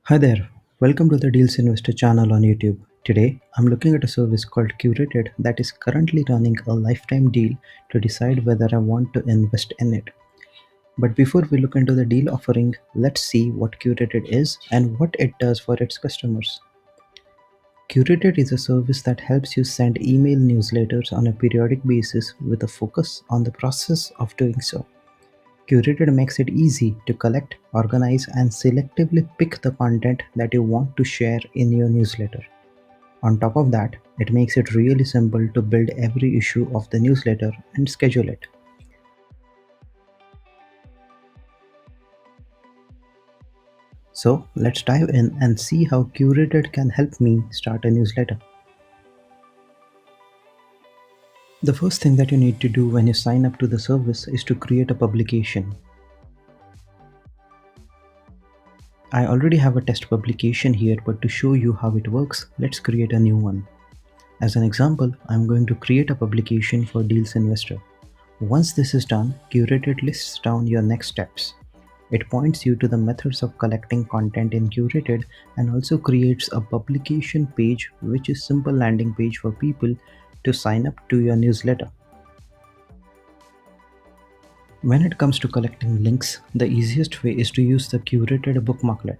Hi there, welcome to the Deals Investor channel on YouTube. Today, I'm looking at a service called Curated that is currently running a lifetime deal to decide whether I want to invest in it. But before we look into the deal offering, let's see what Curated is and what it does for its customers. Curated is a service that helps you send email newsletters on a periodic basis with a focus on the process of doing so. Curated makes it easy to collect, organize, and selectively pick the content that you want to share in your newsletter. On top of that, it makes it really simple to build every issue of the newsletter and schedule it. So, let's dive in and see how Curated can help me start a newsletter. The first thing that you need to do when you sign up to the service is to create a publication. I already have a test publication here, but to show you how it works, let's create a new one. As an example, I'm going to create a publication for Deals Investor. Once this is done, Curated lists down your next steps. It points you to the methods of collecting content in Curated and also creates a publication page, which is simple landing page for people to sign up to your newsletter. When it comes to collecting links, the easiest way is to use the Curated bookmarklet.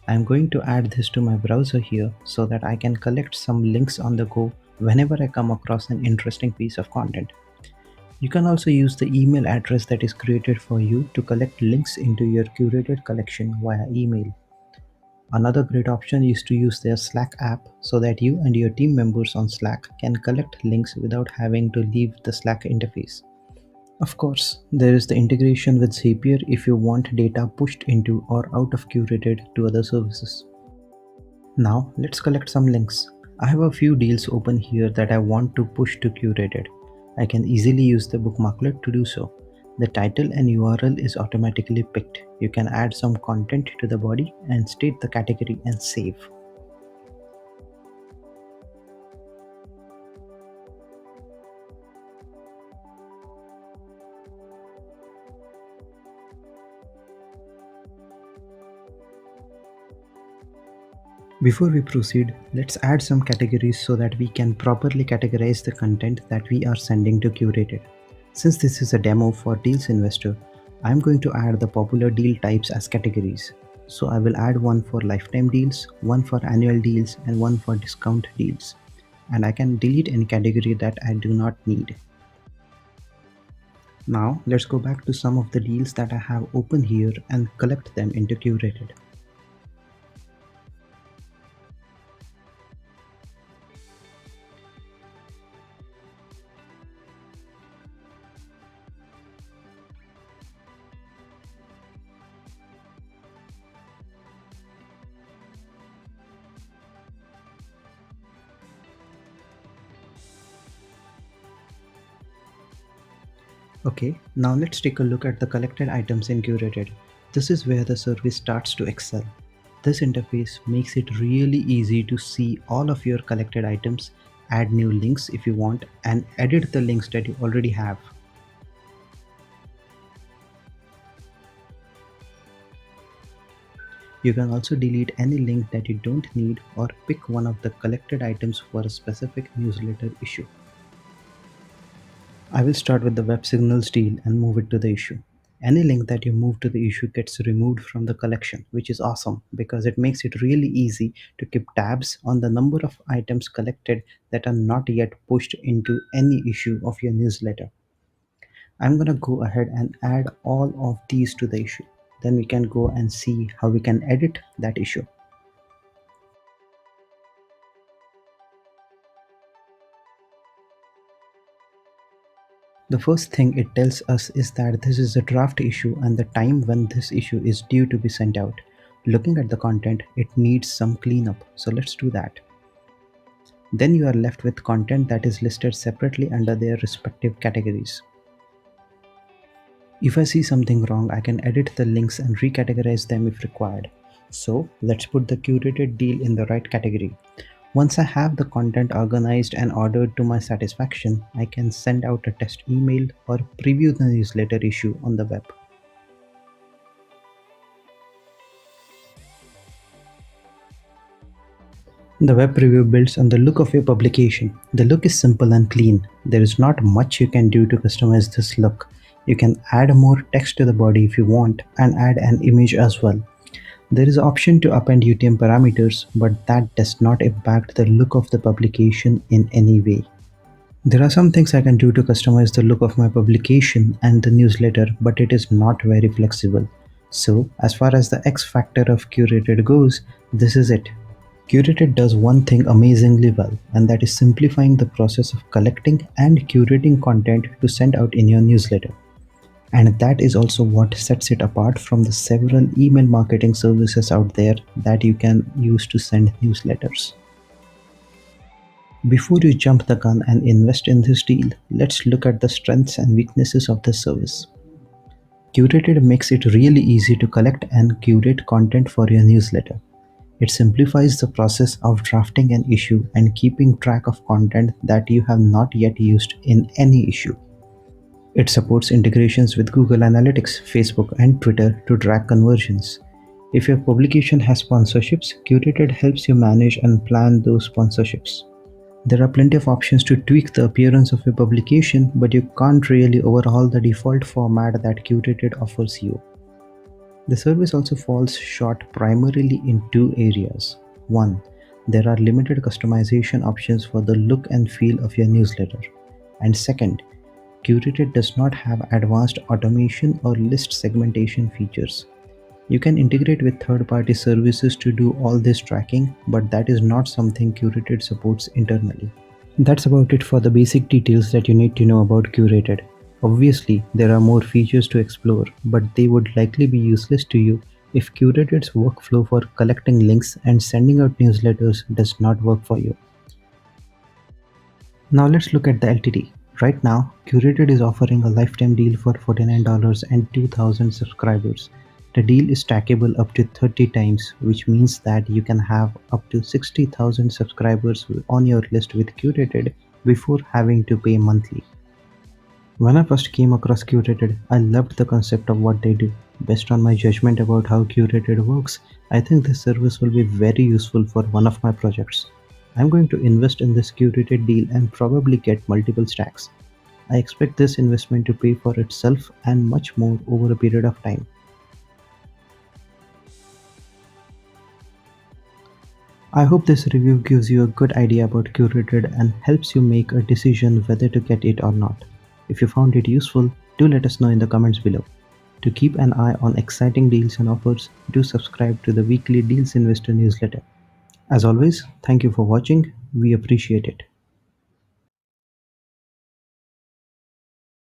I'm going to add this to my browser here so that I can collect some links on the go whenever I come across an interesting piece of content. You can also use the email address that is created for you to collect links into your curated collection via email. Another great option is to use their Slack app so that you and your team members on Slack can collect links without having to leave the Slack interface. Of course, there is the integration with Zapier if you want data pushed into or out of curated to other services. Now let's collect some links. I have a few deals open here that I want to push to curated. I can easily use the bookmarklet to do so. The title and URL is automatically picked. You can add some content to the body and state the category and save. Before we proceed, let's add some categories so that we can properly categorize the content that we are sending to curated. Since this is a demo for Deals Investor, I'm going to add the popular deal types as categories. So I will add one for lifetime deals, one for annual deals, and one for discount deals. And I can delete any category that I do not need. Now let's go back to some of the deals that I have open here and collect them into curated. Okay, now let's take a look at the collected items in Curated. This is where the service starts to excel. This interface makes it really easy to see all of your collected items, add new links if you want, and edit the links that you already have. You can also delete any link that you don't need or pick one of the collected items for a specific newsletter issue. I will start with the web signals deal and move it to the issue. Any link that you move to the issue gets removed from the collection, which is awesome because it makes it really easy to keep tabs on the number of items collected that are not yet pushed into any issue of your newsletter. I'm gonna go ahead and add all of these to the issue. Then we can go and see how we can edit that issue. The first thing it tells us is that this is a draft issue and the time when this issue is due to be sent out. Looking at the content, it needs some cleanup, so let's do that. Then you are left with content that is listed separately under their respective categories. If I see something wrong, I can edit the links and recategorize them if required. So let's put the curated deal in the right category. Once I have the content organized and ordered to my satisfaction, I can send out a test email or preview the newsletter issue on the web. The web review builds on the look of your publication. The look is simple and clean. There is not much you can do to customize this look. You can add more text to the body if you want and add an image as well. There is an option to append UTM parameters, but that does not impact the look of the publication in any way. There are some things I can do to customize the look of my publication and the newsletter, but it is not very flexible. So, as far as the X factor of Curated goes, this is it. Curated does one thing amazingly well, and that is simplifying the process of collecting and curating content to send out in your newsletter. And that is also what sets it apart from the several email marketing services out there that you can use to send newsletters. Before you jump the gun and invest in this deal, let's look at the strengths and weaknesses of this service. Curated makes it really easy to collect and curate content for your newsletter. It simplifies the process of drafting an issue and keeping track of content that you have not yet used in any issue. It supports integrations with Google Analytics, Facebook, and Twitter to track conversions. If your publication has sponsorships, Curated helps you manage and plan those sponsorships. There are plenty of options to tweak the appearance of your publication, but you can't really overhaul the default format that Curated offers you. The service also falls short primarily in two areas. One, there are limited customization options for the look and feel of your newsletter. And second, Curated does not have advanced automation or list segmentation features. You can integrate with third-party services to do all this tracking, but that is not something Curated supports internally. That's about it for the basic details that you need to know about Curated. Obviously, there are more features to explore, but they would likely be useless to you if Curated's workflow for collecting links and sending out newsletters does not work for you. Now let's look at the LTD. Right now, Curated is offering a lifetime deal for $49 and 2,000 subscribers. The deal is stackable up to 30 times, which means that you can have up to 60,000 subscribers on your list with Curated before having to pay monthly. When I first came across Curated, I loved the concept of what they do. Based on my judgment about how Curated works, I think this service will be very useful for one of my projects. I'm going to invest in this Curated deal and probably get multiple stacks. I expect this investment to pay for itself and much more over a period of time. I hope this review gives you a good idea about Curated and helps you make a decision whether to get it or not. If you found it useful, do let us know in the comments below. To keep an eye on exciting deals and offers, do subscribe to the weekly Deals Investor newsletter. As always, thank you for watching. We appreciate it.